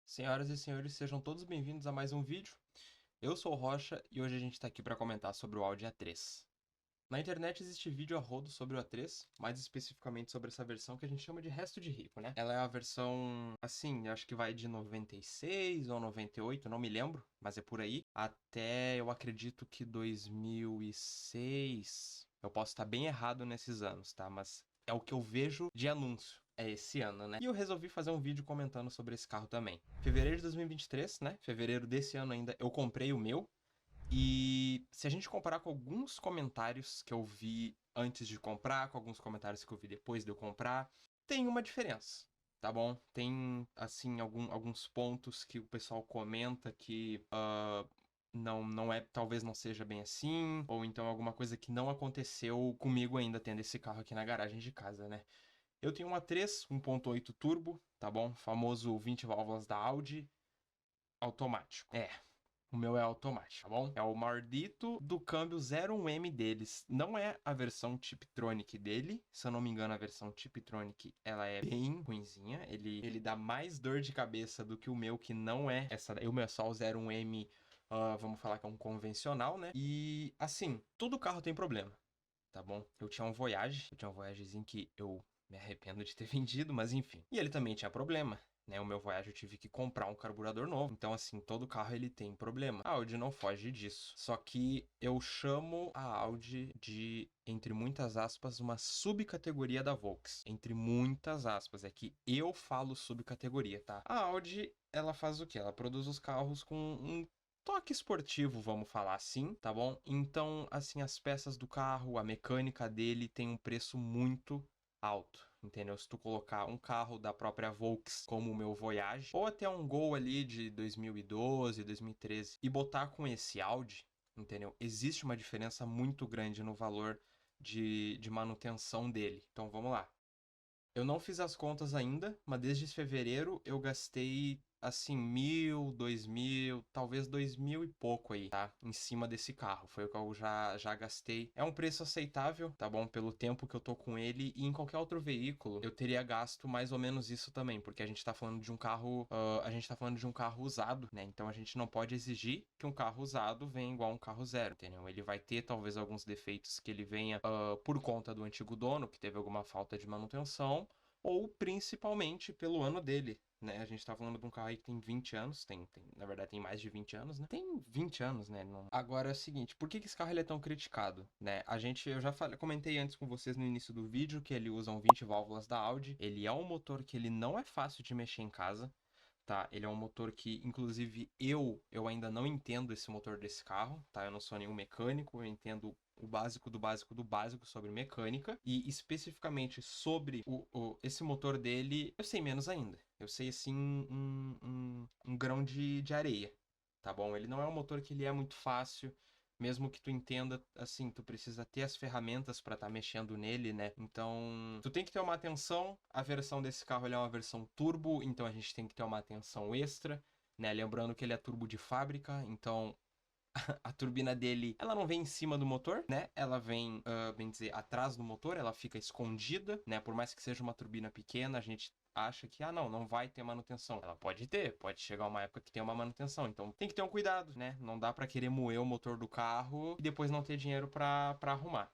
Senhoras e senhores, sejam todos bem-vindos a mais um vídeo. Eu sou o Rocha e hoje a gente está aqui para comentar sobre o Audi A3. Na internet existe vídeo a rodo sobre o A3, mais especificamente sobre essa versão que a gente chama de resto de rico, né? Ela é a versão, assim, acho que vai de 96 ou 98, não me lembro, mas é por aí, até eu acredito que 2006. Eu posso estar bem errado nesses anos, tá? Mas é o que eu vejo de anúncio. É esse ano, né? E eu resolvi fazer um vídeo comentando sobre esse carro também. Fevereiro de 2023, né? Fevereiro desse ano ainda, eu comprei o meu. E se a gente comparar com alguns comentários que eu vi antes de comprar, com alguns comentários que eu vi depois de eu comprar, tem uma diferença, tá bom? Tem, assim, alguns pontos que o pessoal comenta que não é, talvez não seja bem assim, ou então alguma coisa que não aconteceu comigo ainda tendo esse carro aqui na garagem de casa, né? Eu tenho uma 3, 1.8 turbo, tá bom? Famoso 20 válvulas da Audi, automático. O meu é automático, tá bom? É o maldito do câmbio 01M deles. Não é a versão Tiptronic dele. Se eu não me engano, a versão Tiptronic, ela é bem ruinzinha. Ele dá mais dor de cabeça do que o meu, que não é essa. O meu é só o 01M, vamos falar que é um convencional, né? E, assim, todo carro tem problema, tá bom? Eu tinha um Voyagezinho que eu me arrependo de ter vendido, mas enfim. E ele também tinha problema, né? O meu Voyage eu tive que comprar um carburador novo. Então, assim, todo carro ele tem problema. A Audi não foge disso. Só que eu chamo a Audi de, entre muitas aspas, uma subcategoria da Volks. Entre muitas aspas. É que eu falo subcategoria, tá? A Audi, ela faz o quê? Ela produz os carros com um toque esportivo, vamos falar assim, tá bom? Então, assim, as peças do carro, a mecânica dele tem um preço muito alto, entendeu? Se tu colocar um carro da própria Volks, como o meu Voyage, ou até um Gol ali de 2012, 2013, e botar com esse Audi, entendeu? Existe uma diferença muito grande no valor de manutenção dele. Então, vamos lá. Eu não fiz as contas ainda, mas desde fevereiro eu gastei, assim, 1.000, 2.000, talvez 2.000 e pouco aí, tá? Em cima desse carro. Foi o que eu já gastei. É um preço aceitável, tá bom? Pelo tempo que eu tô com ele. E em qualquer outro veículo, eu teria gasto mais ou menos isso também. Porque a gente tá falando de um carro. A gente tá falando de um carro usado, né? Então a gente não pode exigir que um carro usado venha igual um carro zero, entendeu? Ele vai ter talvez alguns defeitos que ele venha por conta do antigo dono, que teve alguma falta de manutenção ou principalmente pelo ano dele, né? A gente tá falando de um carro aí que tem 20 anos, na verdade tem mais de 20 anos, né? Tem 20 anos, né? Agora é o seguinte, por que esse carro ele é tão criticado, né? Eu já comentei antes com vocês no início do vídeo que ele usa um 20 válvulas da Audi, ele é um motor que ele não é fácil de mexer em casa, tá? Ele é um motor que, inclusive, eu ainda não entendo esse motor desse carro, tá? Eu não sou nenhum mecânico, eu entendo o básico do básico do básico sobre mecânica e especificamente sobre esse motor dele, eu sei menos ainda. Eu sei, assim, um grão de areia, tá bom? Ele não é um motor que ele é muito fácil, mesmo que tu entenda, assim, tu precisa ter as ferramentas para estar mexendo nele, né? Então, tu tem que ter uma atenção. A versão desse carro ele é uma versão turbo, então a gente tem que ter uma atenção extra, né? Lembrando que ele é turbo de fábrica, então a turbina dele, ela não vem em cima do motor, né? Ela vem, bem dizer, atrás do motor, ela fica escondida, né? Por mais que seja uma turbina pequena, a gente acha que, não vai ter manutenção. Ela pode ter, pode chegar uma época que tem uma manutenção. Então tem que ter um cuidado, né? Não dá para querer moer o motor do carro e depois não ter dinheiro para arrumar.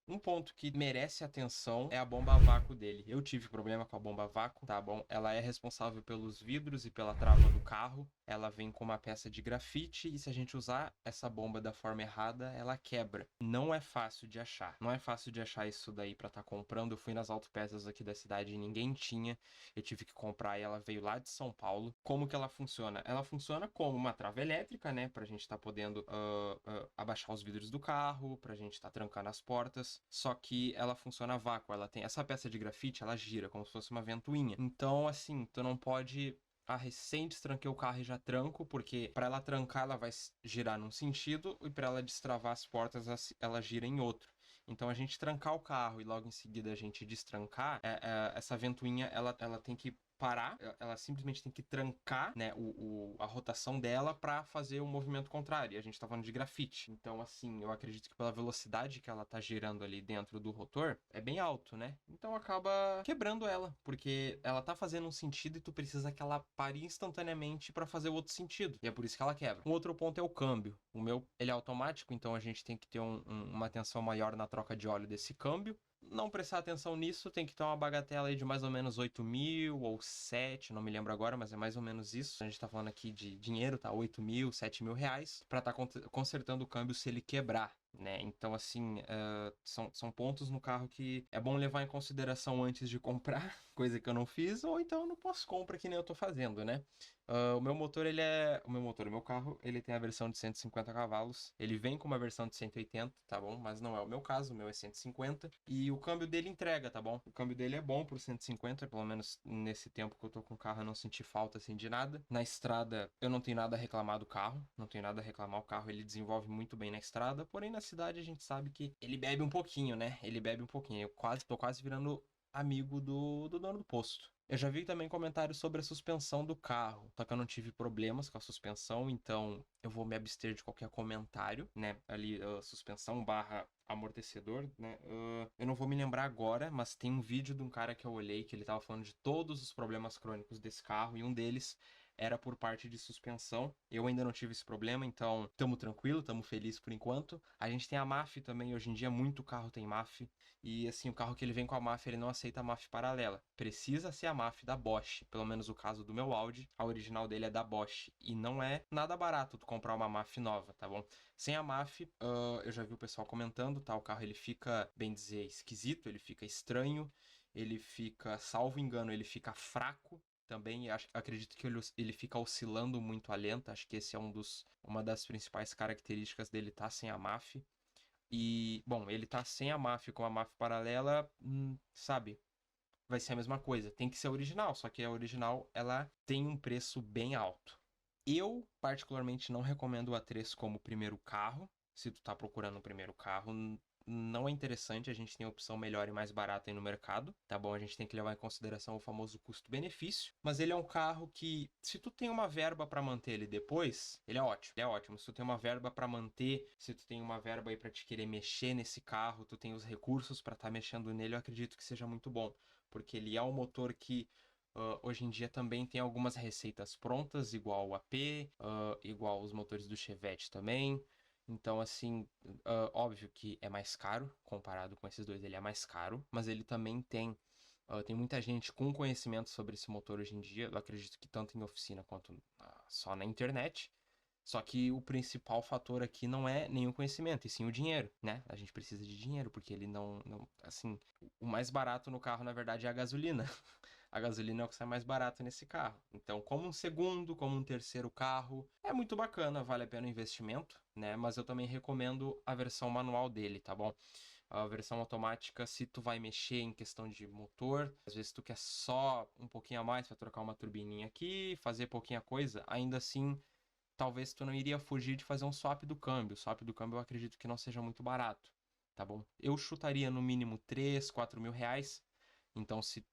Um ponto que merece atenção é a bomba a vácuo dele. Eu tive problema com a bomba a vácuo, tá bom? Ela é responsável pelos vidros e pela trava do carro. Ela vem com uma peça de grafite e se a gente usar essa bomba da forma errada, ela quebra. Não é fácil de achar. Não é fácil de achar isso daí pra estar comprando. Eu fui nas autopeças aqui da cidade e ninguém tinha. Eu tive que comprar e ela veio lá de São Paulo. Como que ela funciona? Ela funciona como uma trava elétrica, né? Pra gente estar podendo abaixar os vidros do carro, pra gente estar trancando as portas. Só que ela funciona a vácuo. Ela tem essa peça de grafite, ela gira como se fosse uma ventoinha. Então, assim, tu não pode recém destranquei o carro e já tranco, porque para ela trancar ela vai girar num sentido e para ela destravar as portas ela gira em outro. Então a gente trancar o carro e logo em seguida a gente destrancar, essa ventoinha ela tem que parar, ela simplesmente tem que trancar, né, a rotação dela para fazer o movimento contrário. E a gente tá falando de grafite. Então, assim, eu acredito que pela velocidade que ela tá gerando ali dentro do rotor, é bem alto, né? Então acaba quebrando ela, porque ela tá fazendo um sentido e tu precisa que ela pare instantaneamente para fazer o outro sentido. E é por isso que ela quebra. Um outro ponto é o câmbio. O meu, ele é automático, então a gente tem que ter uma atenção maior na troca de óleo desse câmbio. Não prestar atenção nisso, tem que ter uma bagatela aí de mais ou menos 8 mil ou 7, não me lembro agora, mas é mais ou menos isso. A gente tá falando aqui de dinheiro, tá? 8 mil, 7 mil reais pra tá consertando o câmbio se ele quebrar, né? Então, assim, são pontos no carro que é bom levar em consideração antes de comprar, coisa que eu não fiz, ou então no pós-compra que nem eu tô fazendo, né? O meu motor, o meu carro, ele tem a versão de 150 cavalos. Ele vem com uma versão de 180, tá bom? Mas não é o meu caso, o meu é 150. E o câmbio dele entrega, tá bom? O câmbio dele é bom por 150, pelo menos nesse tempo que eu tô com o carro eu não senti falta assim de nada. Na estrada, eu não tenho nada a reclamar do carro, não tenho nada a reclamar. O carro ele desenvolve muito bem na estrada, porém na cidade a gente sabe que ele bebe um pouquinho, né? Ele bebe um pouquinho. Tô quase virando amigo do dono do posto. Eu já vi também comentários sobre a suspensão do carro, só que eu não tive problemas com a suspensão, então eu vou me abster de qualquer comentário, né? Ali, suspensão barra amortecedor, né? Eu não vou me lembrar agora, mas tem um vídeo de um cara que eu olhei que ele tava falando de todos os problemas crônicos desse carro, e um deles era por parte de suspensão. Eu ainda não tive esse problema, então tamo tranquilo, tamo feliz por enquanto. A gente tem a MAF também, hoje em dia muito carro tem MAF. E assim, o carro que ele vem com a MAF, ele não aceita a MAF paralela. Precisa ser a MAF da Bosch. Pelo menos o caso do meu Audi, a original dele é da Bosch. E não é nada barato tu comprar uma MAF nova, tá bom? Sem a MAF, eu já vi o pessoal comentando, tá? O carro ele fica, bem dizer, esquisito, ele fica estranho, ele fica, salvo engano, ele fica fraco. Também acredito que ele fica oscilando muito a lenta. Acho que esse é uma das principais características dele tá sem a MAF. E, bom, ele tá sem a MAF com a MAF paralela, sabe? Vai ser a mesma coisa. Tem que ser original, só que a original, ela tem um preço bem alto. Eu, particularmente, não recomendo o A3 como primeiro carro. Se tu tá procurando um primeiro carro, não é interessante. A gente tem a opção melhor e mais barata aí no mercado, tá bom? A gente tem que levar em consideração o famoso custo-benefício. Mas ele é um carro que, se tu tem uma verba para manter ele depois, ele é ótimo. Ele é ótimo. Se tu tem uma verba para manter, se tu tem uma verba aí para te querer mexer nesse carro, tu tem os recursos para estar mexendo nele, eu acredito que seja muito bom. Porque ele é um motor que hoje em dia também tem algumas receitas prontas, igual o AP, igual os motores do Chevette também. Então, assim, óbvio que é mais caro, comparado com esses dois, ele é mais caro, mas ele também tem muita gente com conhecimento sobre esse motor hoje em dia, eu acredito que tanto em oficina quanto só na internet. Só que o principal fator aqui não é nenhum conhecimento, e sim o dinheiro, né? A gente precisa de dinheiro, porque ele assim, o mais barato no carro, na verdade, é a gasolina. A gasolina é o que sai mais barato nesse carro. Então, como um segundo, como um terceiro carro, é muito bacana, vale a pena o investimento, né? Mas eu também recomendo a versão manual dele, tá bom? A versão automática, se tu vai mexer em questão de motor, às vezes tu quer só um pouquinho a mais para trocar uma turbininha aqui, fazer pouquinha coisa, ainda assim talvez tu não iria fugir de fazer um swap do câmbio. O swap do câmbio eu acredito que não seja muito barato, tá bom? Eu chutaria no mínimo 3, 4 mil reais. Então, se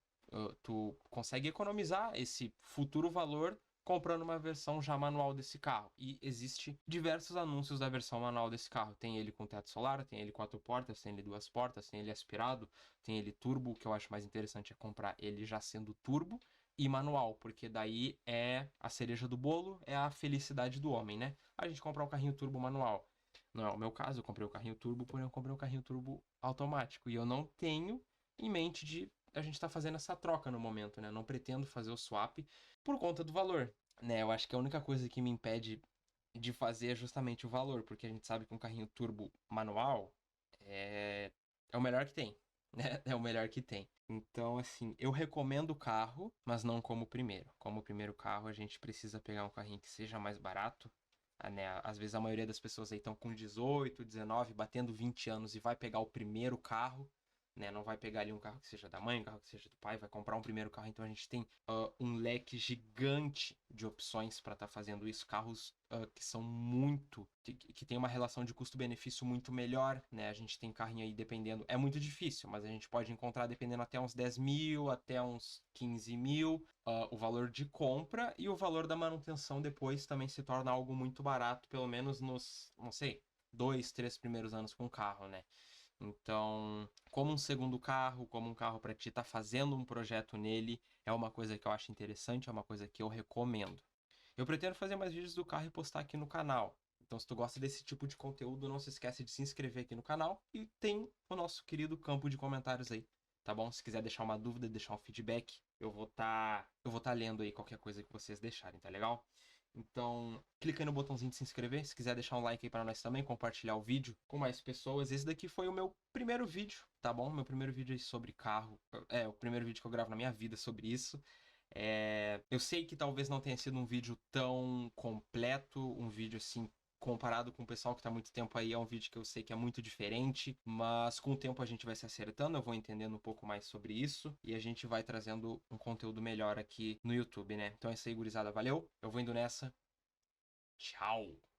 tu consegue economizar esse futuro valor comprando uma versão já manual desse carro. E existe diversos anúncios da versão manual desse carro. Tem ele com teto solar, tem ele 4 portas, tem ele 2 portas, tem ele aspirado, tem ele turbo. O que eu acho mais interessante é comprar ele já sendo turbo e manual, porque daí é a cereja do bolo, é a felicidade do homem, né? A gente comprar um carrinho turbo manual. Não é o meu caso, eu comprei o carrinho turbo, porém eu comprei um carrinho turbo automático. E eu não tenho em mente de a gente tá fazendo essa troca no momento, né? Não pretendo fazer o swap por conta do valor, né? Eu acho que a única coisa que me impede de fazer é justamente o valor, porque a gente sabe que um carrinho turbo manual é o melhor que tem, né? É o melhor que tem. Então, assim, eu recomendo o carro, mas não como primeiro. Como primeiro carro, a gente precisa pegar um carrinho que seja mais barato, né? Às vezes a maioria das pessoas aí estão com 18, 19, batendo 20 anos e vai pegar o primeiro carro. né? Não vai pegar ali um carro que seja da mãe, um carro que seja do pai, vai comprar um primeiro carro. Então a gente tem um leque gigante de opções para estar fazendo isso. Carros que são muito... que tem uma relação de custo-benefício muito melhor, né? A gente tem carrinho aí dependendo... É muito difícil, mas a gente pode encontrar dependendo até uns 10 mil, até uns 15 mil. O valor de compra e o valor da manutenção depois também se torna algo muito barato, pelo menos nos, não sei, 2, 3 primeiros anos com o carro, né? Então, como um segundo carro, como um carro para ti estar fazendo um projeto nele, é uma coisa que eu acho interessante, é uma coisa que eu recomendo. Eu pretendo fazer mais vídeos do carro e postar aqui no canal. Então, se tu gosta desse tipo de conteúdo, não se esquece de se inscrever aqui no canal e tem o nosso querido campo de comentários aí, tá bom? Se quiser deixar uma dúvida, deixar um feedback, eu vou tá lendo aí qualquer coisa que vocês deixarem, tá legal? Então, clica aí no botãozinho de se inscrever. Se quiser deixar um like aí para nós também, compartilhar o vídeo com mais pessoas. Esse daqui foi o meu primeiro vídeo, tá bom? Meu primeiro vídeo aí sobre carro. É, o primeiro vídeo que eu gravo na minha vida sobre isso. Eu sei que talvez não tenha sido um vídeo tão completo, um vídeo assim, comparado com o pessoal que tá há muito tempo aí, é um vídeo que eu sei que é muito diferente, mas com o tempo a gente vai se acertando, eu vou entendendo um pouco mais sobre isso e a gente vai trazendo um conteúdo melhor aqui no YouTube, né? Então é isso aí, gurizada, valeu? Eu vou indo nessa. Tchau!